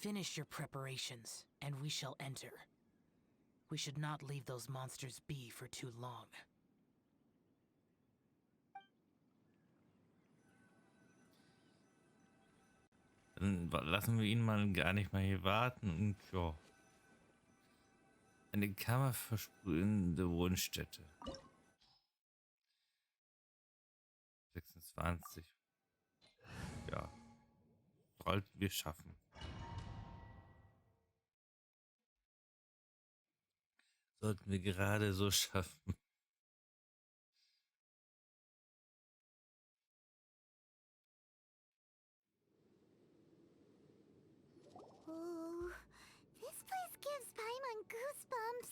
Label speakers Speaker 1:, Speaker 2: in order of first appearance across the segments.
Speaker 1: Finish your preparations, and we shall enter. We should not leave those monsters be for too long.
Speaker 2: Dann lassen wir ihn mal gar nicht mal hier warten und ja. Eine kammerversprühende Wohnstätte. 26. Ja. Sollten wir schaffen. Sollten wir gerade so schaffen.
Speaker 3: Oh, this place gives Paimon goosebumps.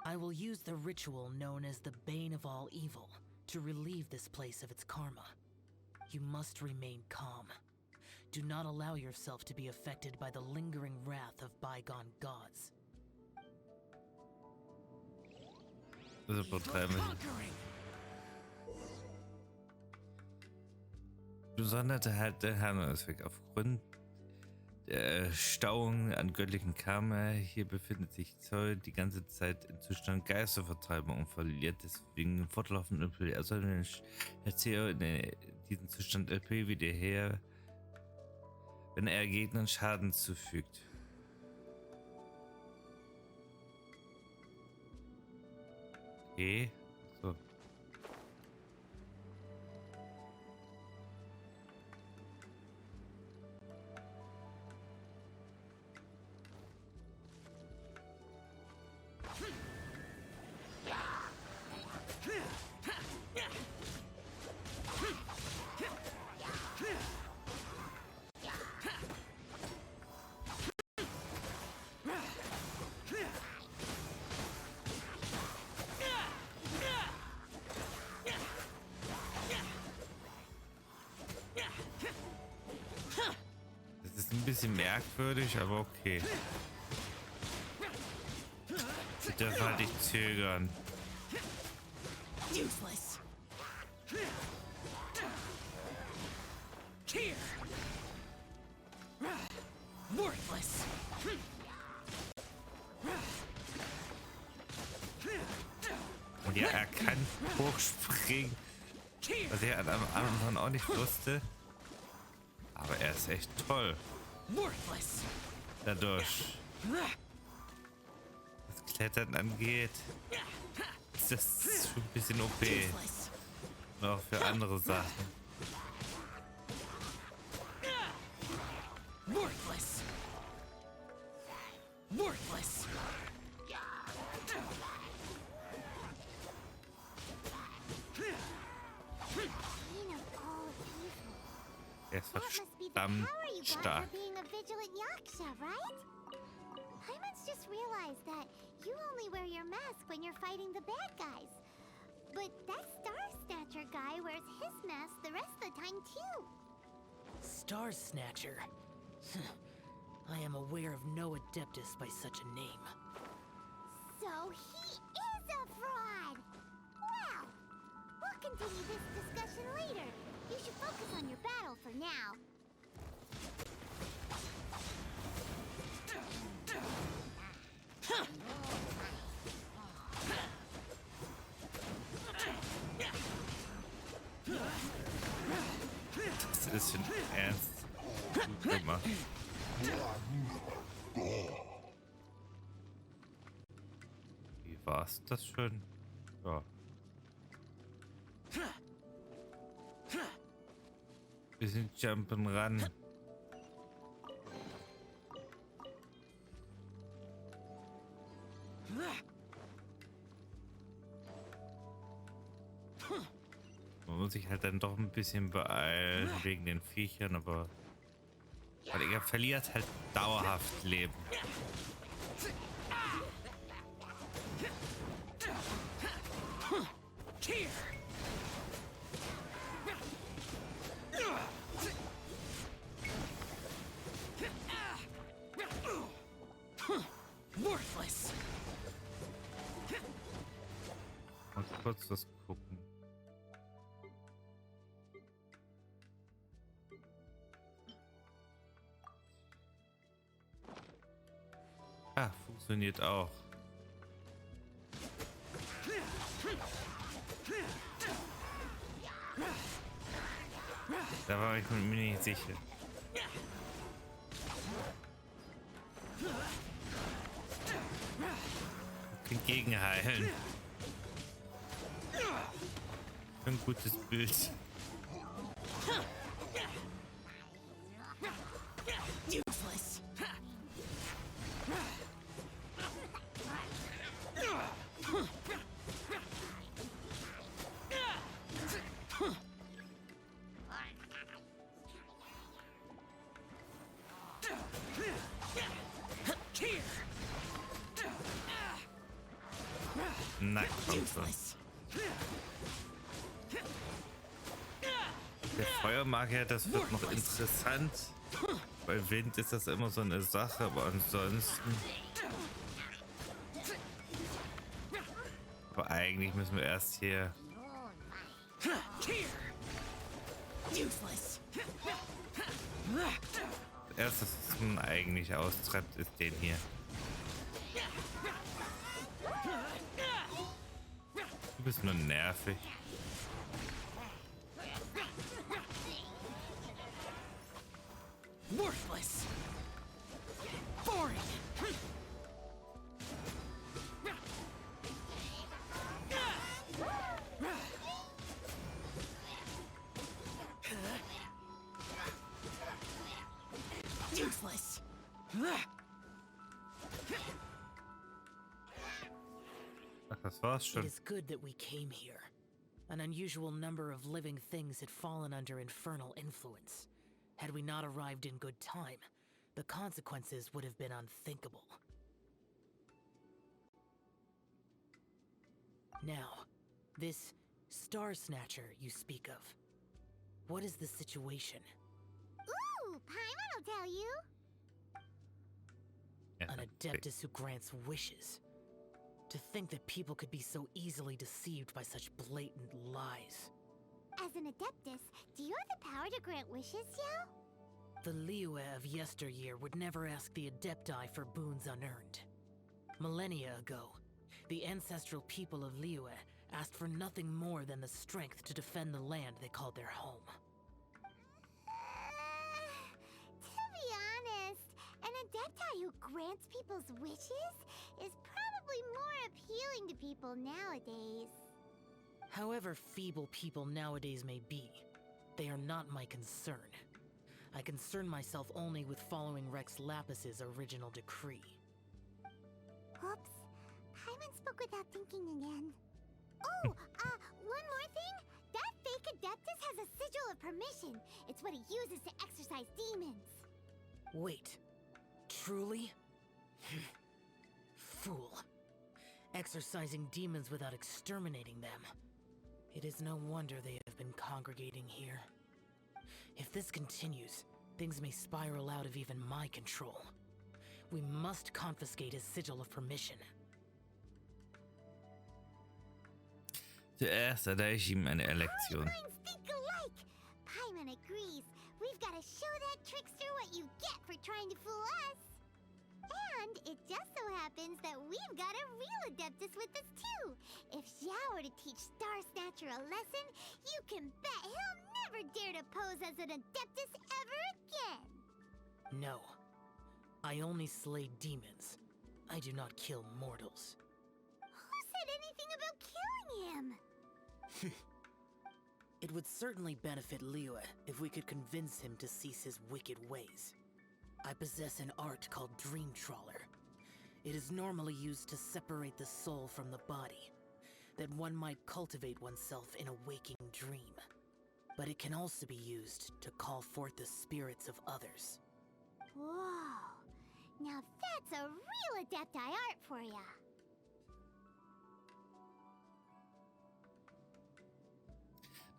Speaker 1: I will use the ritual known as the Bane of All Evil to relieve this place of its karma. You must remain calm. Do not allow yourself to be affected by the lingering wrath of bygone gods.
Speaker 2: Das übertreiben wir. Besondere halt der Hammer-Effekt. Aufgrund der Stauung an göttlichen Karma hier befindet sich Zoll die ganze Zeit im Zustand Geistervertreibung und verliert deswegen fortlaufend LP. Er soll den Erzähler in diesen Zustand LP wieder her, wenn er Gegnern Schaden zufügt. Okay, so. Das ist ein bisschen merkwürdig, aber okay. Ich darf halt nicht zögern.
Speaker 1: Useless. Here. Worthless.
Speaker 2: Und ja, er kann hochspringen, was ich am Anfang auch nicht wusste. Aber er ist echt toll. Dadurch. Was Klettern angeht, ist das schon ein bisschen OP. Und auch für andere Sachen.
Speaker 1: Worthless. Worthless.
Speaker 2: Er ist verdammt stark.
Speaker 3: Paimon's just realized that you only wear your mask when you're fighting the bad guys. But that Star Snatcher guy wears his mask the rest of the time too.
Speaker 1: Star Snatcher. I am aware of no adeptus by such a name.
Speaker 3: So he is a fraud! Well, we'll continue this discussion later. You should focus on your battle for now.
Speaker 2: Das ist schon ernst gut gemacht. Wie war's das schön? Ja. Wir sind Jumpen ran. Man muss sich halt dann doch ein bisschen beeilen wegen den Viechern, aber weil er verliert halt dauerhaft Leben. Mal kurz was gucken. funktioniert auch. Da war ich mir nicht sicher. Kein Gegenheilen. Ein gutes Bild.
Speaker 1: Useless.
Speaker 2: Na, komm schon. Der Feuermagier, das wird noch interessant. Bei Wind ist das immer so eine Sache, aber ansonsten. Aber eigentlich müssen wir erst hier.
Speaker 1: Useless.
Speaker 2: Das erste, was man eigentlich austreibt, ist den hier. Du bist nur nervig.
Speaker 1: Worthless. Boring. Useless.
Speaker 2: Ach, das war's
Speaker 1: It
Speaker 2: schon.
Speaker 1: is good that we came here. An unusual number of living things had fallen under infernal influence. Had we not arrived in good time, the consequences would have been unthinkable. Now, this Star Snatcher you speak of. What is the situation?
Speaker 3: Ooh, Paimon will tell you.
Speaker 2: Ja,
Speaker 1: An Adeptus who grants wishes. To think that people could be so easily deceived by such blatant lies.
Speaker 3: As an Adeptus, do you have the power to grant wishes, Yao?
Speaker 1: The Liyue of yesteryear would never ask the Adepti for boons unearned. Millennia ago, the ancestral people of Liyue asked for nothing more than the strength to defend the land they called their home.
Speaker 3: To be honest, an Adepti who grants people's wishes is probably more appealing to people nowadays.
Speaker 1: However feeble people nowadays may be, they are not my concern. I concern myself only with following Rex Lapis's original decree.
Speaker 3: Oops. Paimon spoke without thinking again. Oh, one more thing. That fake Adeptus has a sigil of permission. It's what he uses to exorcise demons.
Speaker 1: Wait, truly? Fool. Exorcising demons without exterminating them. It is no wonder they have been congregating here. If this continues, things may spiral out of even my control. We must confiscate his sigil of permission.
Speaker 2: Zuerst erteile ich ihm eine Lektion.
Speaker 3: Minds think alike. Paimon agrees. We've got to show that trickster what you get for trying to fool us. And it just so happens that we've got a real Adeptus with us too. If Xiao were to teach Star Snatcher a lesson, you can bet he'll never dare to pose as an Adeptus ever again.
Speaker 1: No. I only slay demons. I do not kill mortals.
Speaker 3: Who said anything about killing him?
Speaker 1: It would certainly benefit Liyue if we could convince him to cease his wicked ways. I possess an art called Dream Trawler. It is normally used to separate the soul from the body, that one might cultivate oneself in a waking dream. But it can also be used to call forth the spirits of others.
Speaker 3: Whoa. Now that's a real Adepti art for ya.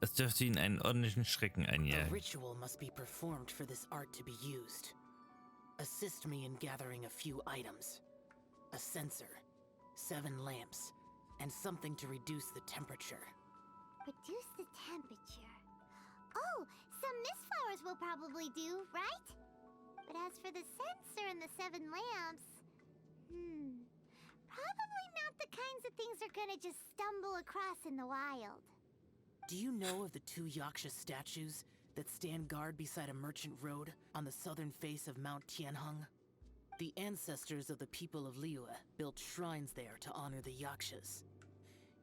Speaker 2: Das dürfte Ihnen einen ordentlichen Schrecken
Speaker 1: A
Speaker 2: einjagen.
Speaker 1: ritual must be performed for this art to be used. Assist me in gathering a few items. A censer, 7 lamps, and something to reduce the temperature.
Speaker 3: Reduce the temperature. Oh, some mist flowers will probably do, right? But as for the censer and the 7 lamps... Probably not the kinds of things they're gonna just stumble across in the wild.
Speaker 1: Do you know of the two Yaksha statues that stand guard beside a merchant road on the southern face of Mount Tianheng? The ancestors of the people of Liyue built shrines there to honor the Yakshas.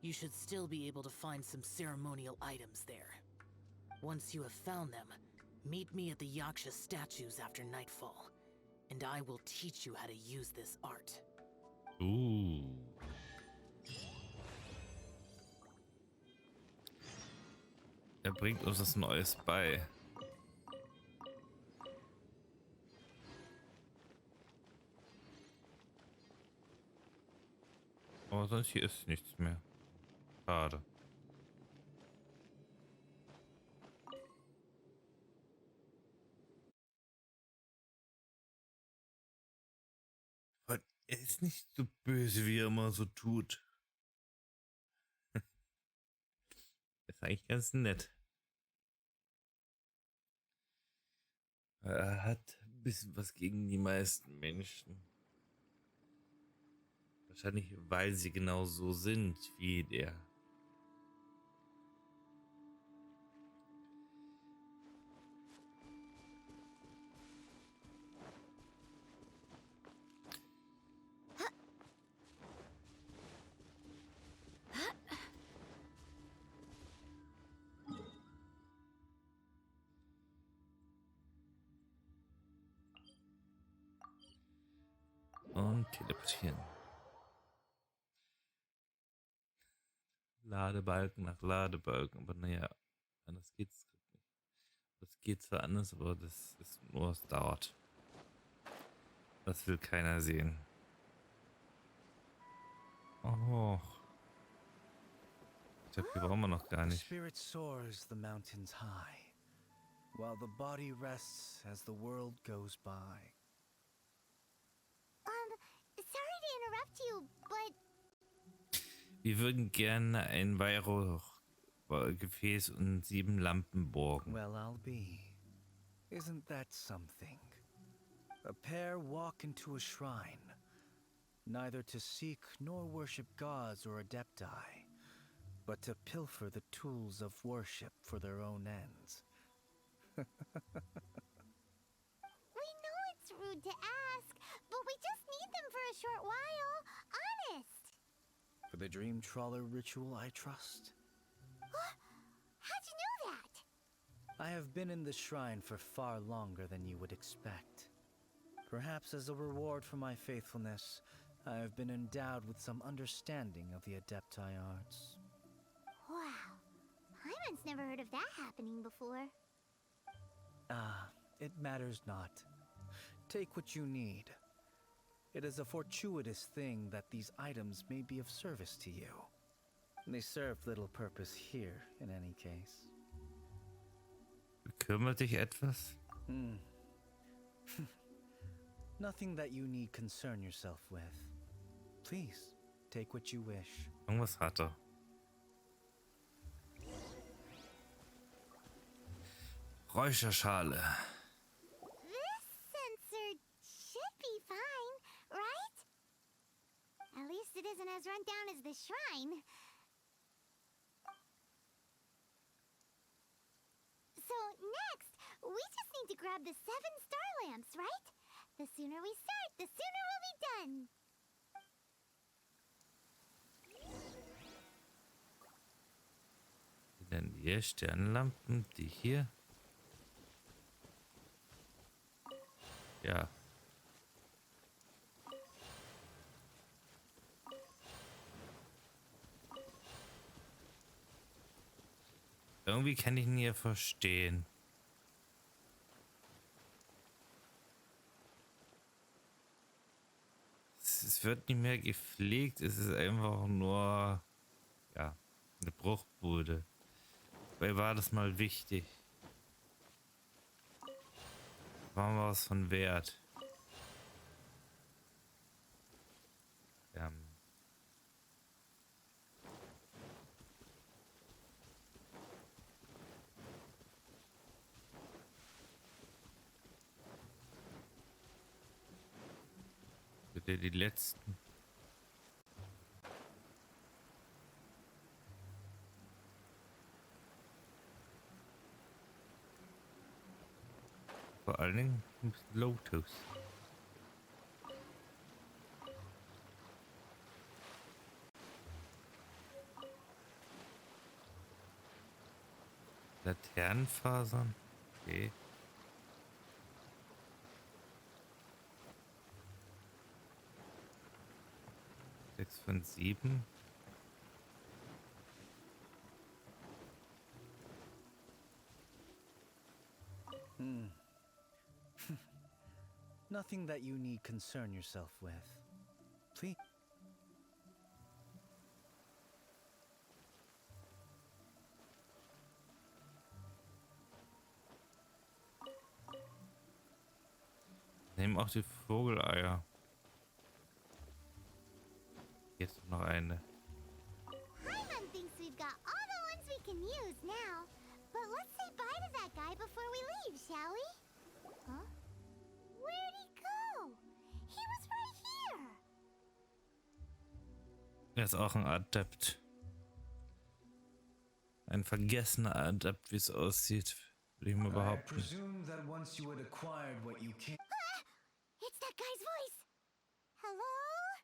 Speaker 1: You should still be able to find some ceremonial items there. Once you have found them, meet me at the Yaksha statues after nightfall, and I will teach you how to use this art.
Speaker 2: Er bringt uns was Neues bei. Aber sonst hier ist nichts mehr. Schade. Er ist nicht so böse, wie er immer so tut. Ist eigentlich ganz nett. Er hat ein bisschen was gegen die meisten Menschen. Wahrscheinlich, weil sie genau so sind wie der. Und teleportieren. Ladebalken nach Ladebalken, aber naja, anders geht's nicht. Das geht zwar anders, aber das ist nur, es dauert. Das will keiner sehen. Oh. Ich glaube, hier brauchen wir noch gar
Speaker 4: The
Speaker 2: nicht.
Speaker 4: spirit soars the mountains high, while the body rests as the world goes by.
Speaker 3: Sorry to interrupt you, but
Speaker 2: Wir würden gerne ein Weihrauchgefäß und 7 Lampen borgen.
Speaker 4: Well, I'll be. Isn't that something? A pair walk into a shrine, neither to seek nor worship gods or adepti, but to pilfer the tools of worship for their own ends.
Speaker 3: we know it's rude to ask, but we just need them for a short while. Honest.
Speaker 4: For the dream trawler ritual, I trust.
Speaker 3: How'd you know that?
Speaker 4: I have been in the shrine for far longer than you would expect. Perhaps as a reward for my faithfulness, I have been endowed with some understanding of the adepti arts.
Speaker 3: Wow. Hyman's never heard of that happening before.
Speaker 4: It matters not. Take what you need. It is a fortuitous thing that these items may be of service to you. They serve little purpose here, in any case.
Speaker 2: Kümmert dich etwas?
Speaker 4: Nothing that you need concern yourself with. Please, take what you wish.
Speaker 2: Irgendwas hat er. Räucherschale.
Speaker 3: This sensor should be fine, right? At least it isn't as run down as the shrine. So next, we just need to grab the 7 star lamps, right? The sooner we start, the sooner we'll be done.
Speaker 2: Dann die Sternlampen, die hier. Ja. Irgendwie kann ich ihn hier verstehen. Es wird nicht mehr gepflegt, es ist einfach nur, ja, eine Bruchbude. Weil war das mal wichtig. War mal was von Wert. Ja. Bitte die letzten. Vor allen Dingen Lotus. Laternenfasern. Okay. Sechs von 7.
Speaker 4: Nothing that you need concern yourself with. Please.
Speaker 2: Nehmen auch die Vogeleier. Hier ist noch eine.
Speaker 3: Paimon thinks we've got all the ones we can use now. But let's say bye to that guy before we leave, shall we? Huh? Where'd he go? He was right here.
Speaker 2: Er ist auch ein Adept. Ein vergessener Adept, wie es aussieht, würde ich mal behaupten.
Speaker 3: It's that guy's voice. Hello?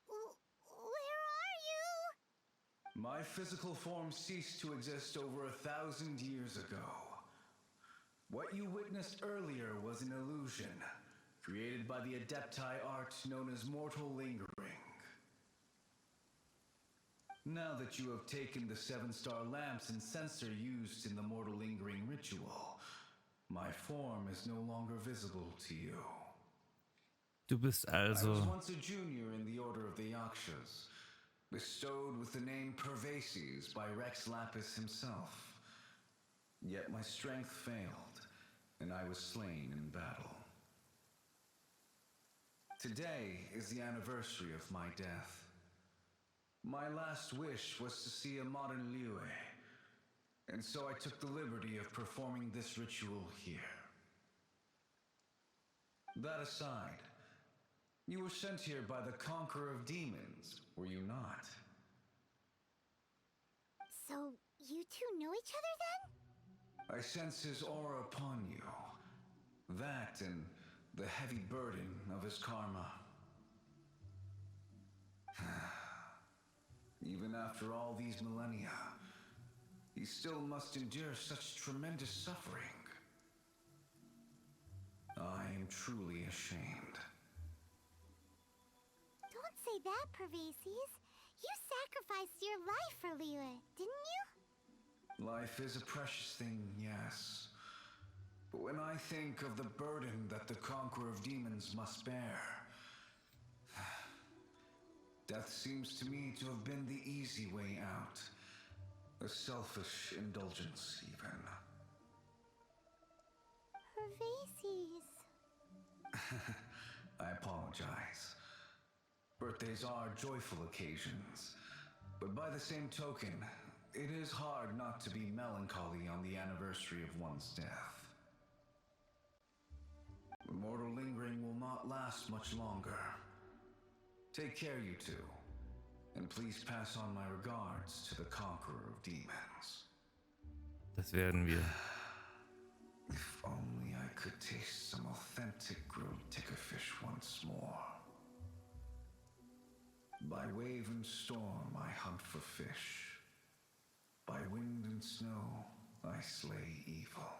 Speaker 3: Where are you?
Speaker 5: My physical form ceased to exist over 1,000 years ago. What you witnessed earlier was an illusion, created by the Adepti art known as mortal lingering. Now that you have taken the 7-star lamps and censer used in the mortal lingering ritual, my form is no longer visible to you.
Speaker 2: Du bist
Speaker 5: I was
Speaker 2: also
Speaker 5: once a junior in the Order of the Yakshas, bestowed with the name Pervases by Rex Lapis himself. Yet my strength failed, and I was slain in battle. Today is the anniversary of my death. My last wish was to see a modern Liyue, and so I took the liberty of performing this ritual here. That aside, you were sent here by the Conqueror of Demons, were you not?
Speaker 3: So, you two know each other then?
Speaker 5: I sense his aura upon you. That and the heavy burden of his karma. Even after all these millennia, he still must endure such tremendous suffering. I am truly ashamed.
Speaker 3: Don't say that, Pervases. You sacrificed your life for Liyue, didn't you?
Speaker 5: Life is a precious thing, yes. But when I think of the burden that the Conqueror of Demons must bear, death seems to me to have been the easy way out. A selfish indulgence, even.
Speaker 3: Pervases.
Speaker 5: I apologize. Birthdays are joyful occasions, but by the same token, it is hard not to be melancholy on the anniversary of one's death. The mortal lingering will not last much longer. Take care, you two, and please pass on my regards to the Conqueror of Demons.
Speaker 2: Das werden wir.
Speaker 5: If only I could taste some authentic grilled tickerfish once more. By wave and storm I hunt for fish. By wind and snow I slay evil.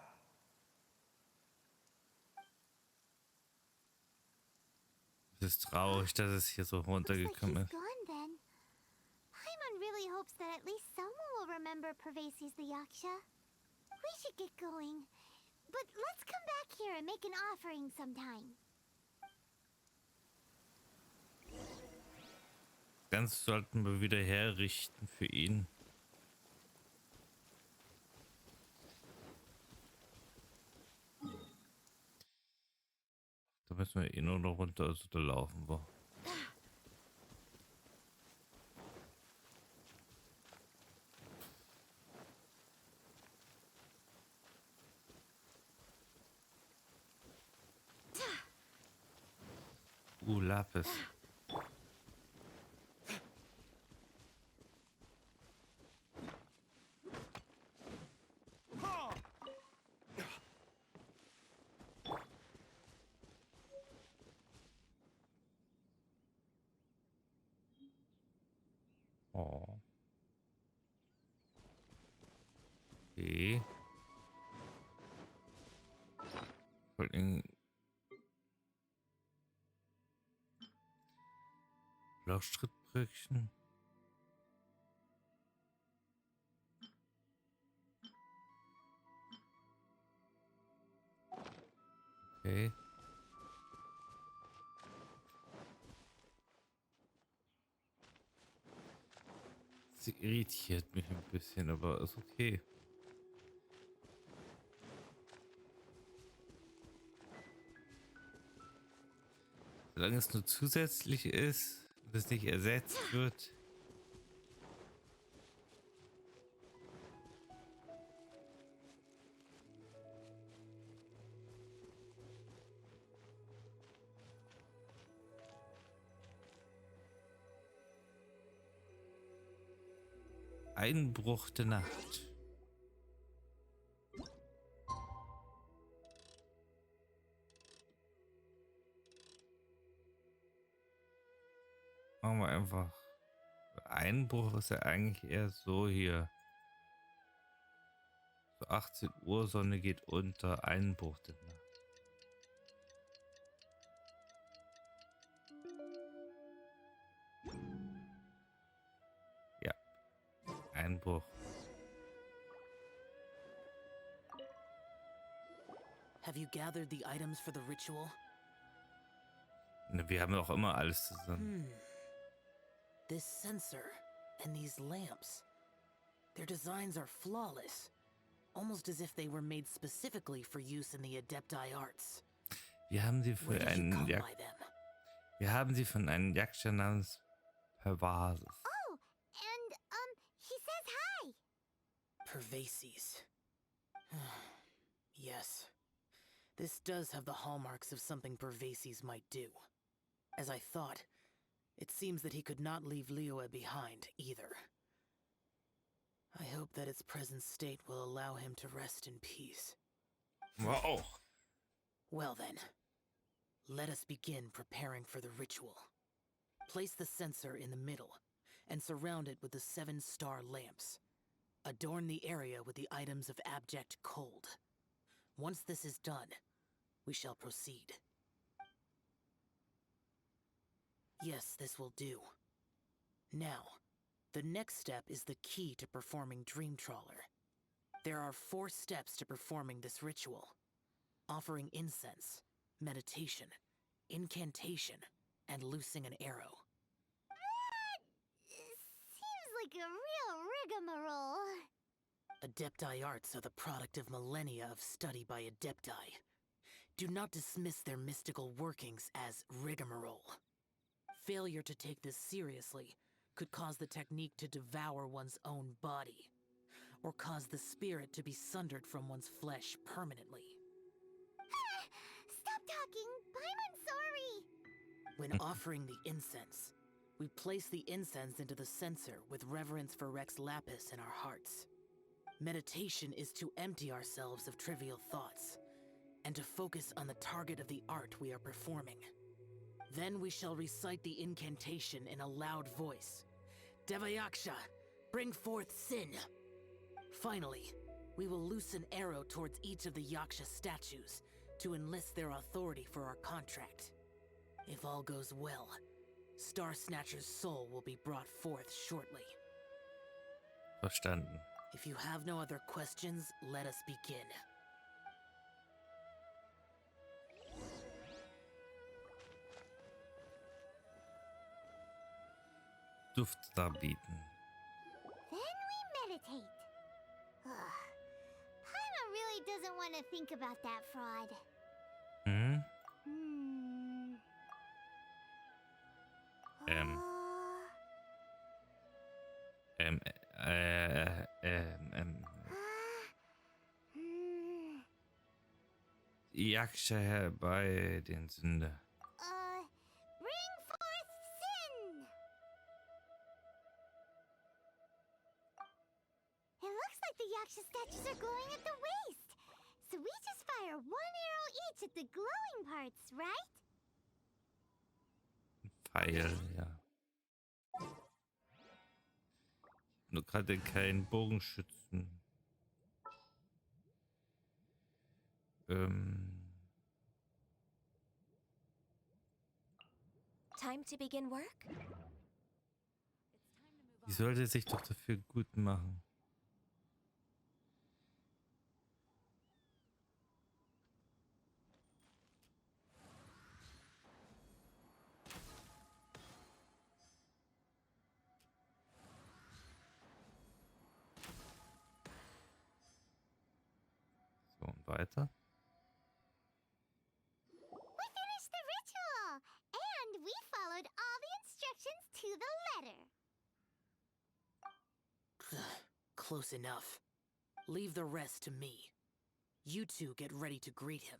Speaker 2: Es ist traurig, dass es hier so
Speaker 3: Looks like
Speaker 2: runtergekommen
Speaker 3: he's
Speaker 2: ist.
Speaker 3: gone then. Paimon really hopes that at least someone will remember Pervases the Yaksha. We should get going. But let's come back here and make an offering sometime.
Speaker 2: Ganz sollten wir wieder herrichten für ihn. Da müssen wir eh nur noch runter, also da laufen wir. Lapis. Oh. Okay. Voll in Blauschrittbröckchen. Okay. Sie irritiert mich ein bisschen, aber ist okay. Solange es nur zusätzlich ist und es nicht ersetzt wird. Einbruch der Nacht. Machen wir einfach. Einbruch ist ja eigentlich eher so hier. So 18 Uhr, Sonne geht unter, Einbruch der Nacht. Ja, Einbruch.
Speaker 1: Have you gathered the items for the ritual?
Speaker 2: Ne, wir haben ja auch immer alles zusammen.
Speaker 1: This sensor and these lamps. Their designs are flawless, almost as if they were made specifically for use in the Adepti arts.
Speaker 2: Wir haben sie
Speaker 1: Where
Speaker 2: für
Speaker 1: did you
Speaker 2: einen
Speaker 1: come
Speaker 2: Jak
Speaker 1: by them?
Speaker 2: Wir haben sie von einem Yaksha namens Pervases.
Speaker 3: Oh, and, he says hi.
Speaker 1: Pervases. Yes. This does have the hallmarks of something Pervases might do. As I thought, it seems that he could not leave Liyue behind, either. I hope that its present state will allow him to rest in peace.
Speaker 2: Wow.
Speaker 1: Well then, let us begin preparing for the ritual. Place the censer in the middle, and surround it with the 7-star lamps. Adorn the area with the items of abject cold. Once this is done, we shall proceed. Yes, this will do. Now, the next step is the key to performing Dream Trawler. There are 4 steps to performing this ritual. Offering incense, meditation, incantation, and loosing an arrow.
Speaker 3: Seems like a real rigmarole.
Speaker 1: Adepti arts are the product of millennia of study by Adepti. Do not dismiss their mystical workings as rigmarole. Failure to take this seriously could cause the technique to devour one's own body, or cause the spirit to be sundered from one's flesh permanently.
Speaker 3: Stop talking. I'm sorry.
Speaker 1: When offering the incense, we place the incense into the censer with reverence for Rex Lapis in our hearts. Meditation is to empty ourselves of trivial thoughts, and to focus on the target of the art we are performing. Then we shall recite the incantation in a loud voice. Devayaksha, bring forth sin! Finally, we will loose an arrow towards each of the Yaksha statues to enlist their authority for our contract. If all goes well, Star Snatcher's soul will be brought forth shortly.
Speaker 2: Verstanden.
Speaker 1: If you have no other questions, let us begin.
Speaker 2: Duft darbieten.
Speaker 3: Then we meditate. Paimon really doesn't want to think about that fraud.
Speaker 2: Hm?
Speaker 3: Hmm.
Speaker 2: Ähm.
Speaker 3: Uh,
Speaker 2: Ähm.
Speaker 3: hmm.
Speaker 2: Yaksha herbei den Sünder.
Speaker 3: Bring forth sin! It looks like the Yaksha statues are glowing at the waist. So we just fire 1 arrow each at the glowing parts, right?
Speaker 2: Pfeil, ja. gerade keinen Bogenschützen.
Speaker 6: Time to begin work?
Speaker 2: Die sollte sich doch dafür gut machen. So, und weiter.
Speaker 3: We finished the ritual! And we followed all the instructions to the letter.
Speaker 1: Close enough. Leave the rest to me. You two get ready to greet him.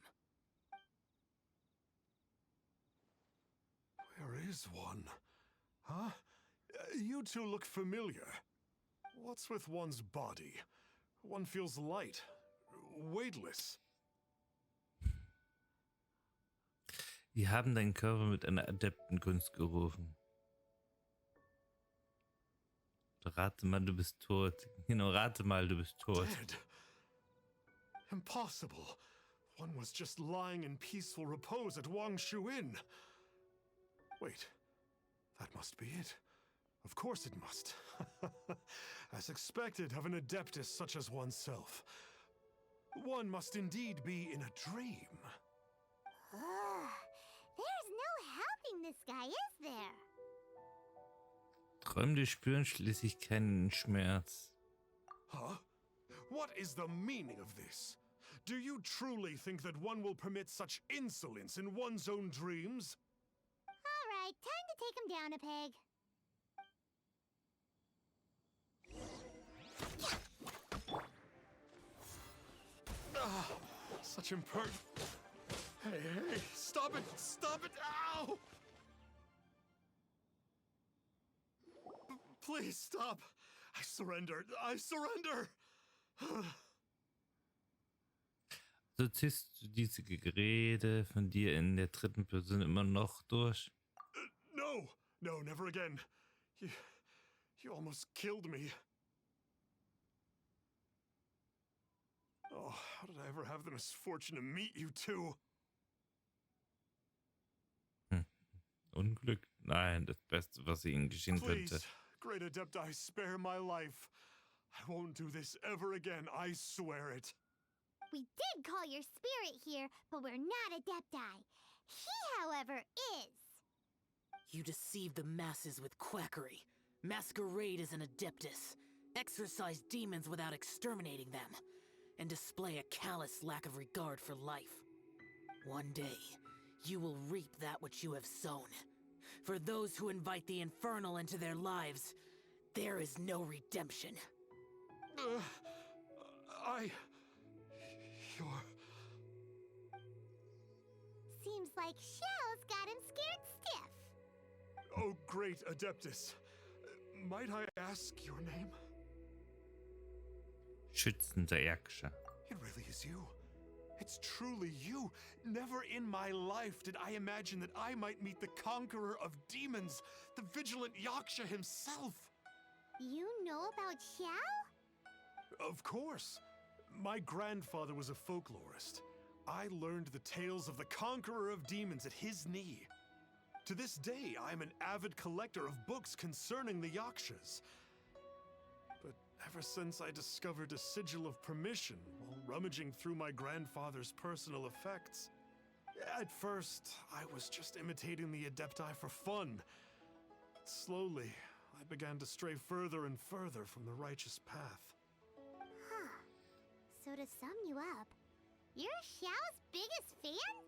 Speaker 7: Where is one? Huh? You two look familiar. What's with one's body? One feels light, weightless.
Speaker 2: Wir haben deinen Körper mit einer Adeptenkunst gerufen. Rate mal, du bist tot. Genau, rate mal, du bist tot.
Speaker 7: Dead? Impossible. One was just lying in peaceful repose at Wangshu Inn. Wait, that must be it. Of course it must. As expected of an adeptus such as oneself. One must indeed be in a dream.
Speaker 3: There's no helping this guy, is there?
Speaker 2: Träumende spüren schließlich keinen Schmerz.
Speaker 7: Huh? What is the meaning of this? Do you truly think that one will permit such insolence in one's own dreams?
Speaker 3: All right, time to take him down a peg.
Speaker 7: Such Hey, stop it! Stop it! Ow! Please stop! I surrender! I surrender!
Speaker 2: So ziehst du diese Gerede von dir in der dritten Person immer noch durch?
Speaker 7: No! No, never again. You almost killed me. Oh, how did I ever have the misfortune to meet you two?
Speaker 2: Unglück? Nein, das Beste, was ihnen geschehen könnte.
Speaker 7: Please, great Adepti, spare my life. I won't do this ever again, I swear it.
Speaker 3: We did call your spirit here, but we're not Adepti. He, however, is.
Speaker 1: You deceive the masses with quackery. Masquerade as an adeptus. Exorcise demons without exterminating them. And display a callous lack of regard for life. One day, you will reap that which you have sown. For those who invite the infernal into their lives, there is no redemption.
Speaker 7: You're...
Speaker 3: Seems like Shell's got him scared stiff.
Speaker 7: Oh, great Adeptus. Might I ask your name?
Speaker 2: Schützender Yaksha.
Speaker 7: It really is you. It's truly you. Never in my life did I imagine that I might meet the conqueror of demons, the vigilant Yaksha himself.
Speaker 3: You know about Xiao?
Speaker 7: Of course. My grandfather was a folklorist. I learned the tales of the conqueror of demons at his knee. To this day, I'm an avid collector of books concerning the Yakshas. But ever since I discovered a sigil of permission while rummaging through my grandfather's personal effects, at first, I was just imitating the Adepti for fun. But slowly, I began to stray further and further from the righteous path.
Speaker 3: Huh. So to sum you up, you're Xiao's biggest fan?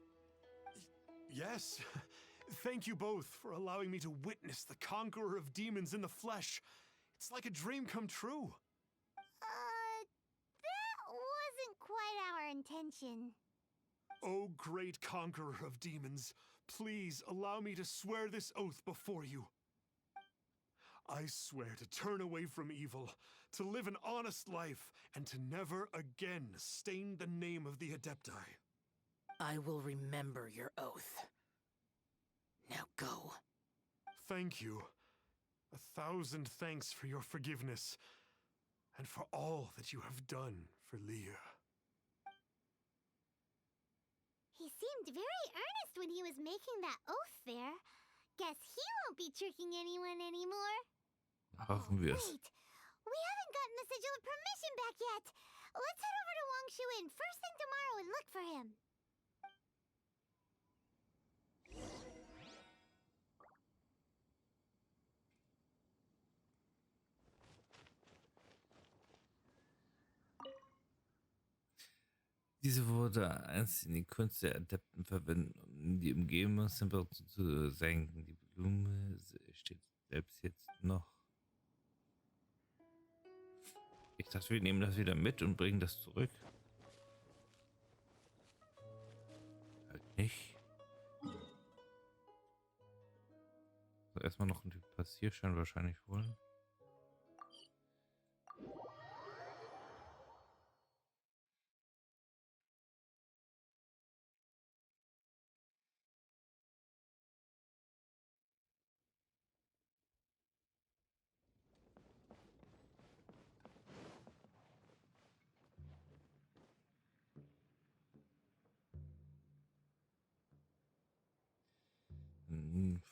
Speaker 7: Yes. Thank you both for allowing me to witness the conqueror of demons in the flesh. It's like a dream come true.
Speaker 3: That wasn't quite our intention.
Speaker 7: Oh, great conqueror of demons, please allow me to swear this oath before you. I swear to turn away from evil, to live an honest life, and to never again stain the name of the Adepti.
Speaker 1: I will remember your oath. Now go.
Speaker 7: Thank you. 1,000 thanks for your forgiveness. and for all that you have done for Leah.
Speaker 3: He seemed very earnest when he was making that oath there. Guess he won't be tricking anyone anymore.
Speaker 2: Hoffen wir es.
Speaker 3: Wait, we haven't gotten the sigil of permission back yet. Let's head over to Wangshuin first thing tomorrow and look for him.
Speaker 2: Diese wurde einst in die Kunst der Adepten verwendet, um die Umgebungstemperatur zu senken. Die Blume steht selbst jetzt noch. Ich dachte, wir nehmen das wieder mit und bringen das zurück. Halt nicht. So, erstmal noch einen Passierschein wahrscheinlich holen.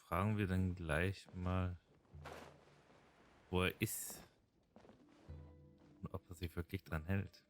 Speaker 2: Fragen wir dann gleich mal, wo er ist und ob er sich wirklich dran hält.